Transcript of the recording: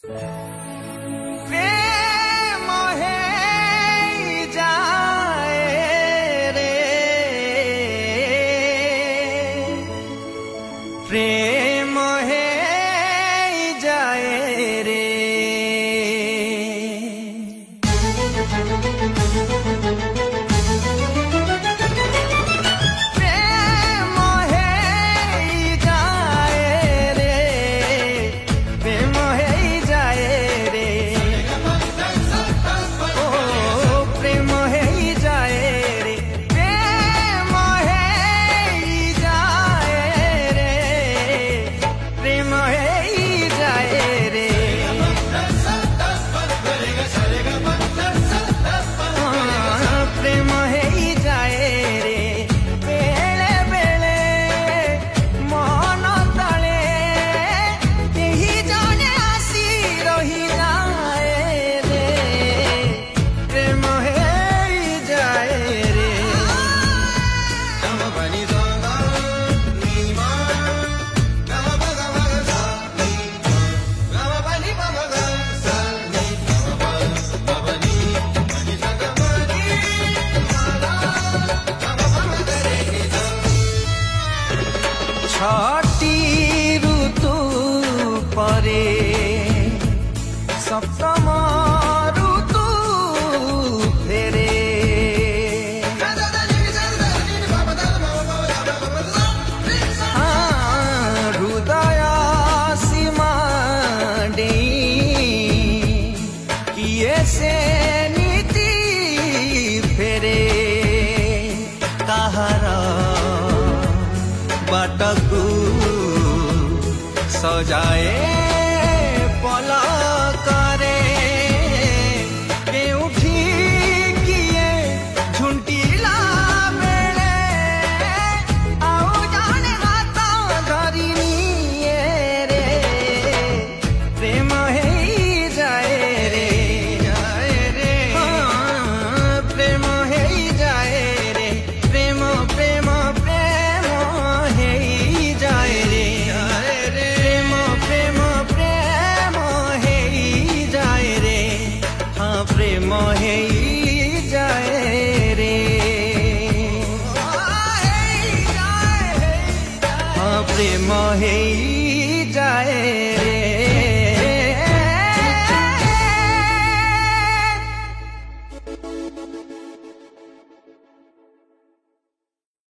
प्रेम है जाए रे, प्रेम है जाए रे। छठी ऋतु परे सप्तम ऋतु फेरे, हृदय सीमा किए से नीति फेरे ताहारा बाटकू सजाए पलकरे केउठी किए झुंटीला बेले आउ जाने हाथ धरिनी रे, प्रेम है जाए रे, जाए रे, प्रेम है जाए रे, प्रेम प्रेम प्रेम है जाए रे, प्रेम प्रेम प्रेम है जाए रे, हाँ प्रेम है जाए रे, हाँ प्रेम है जाए रे।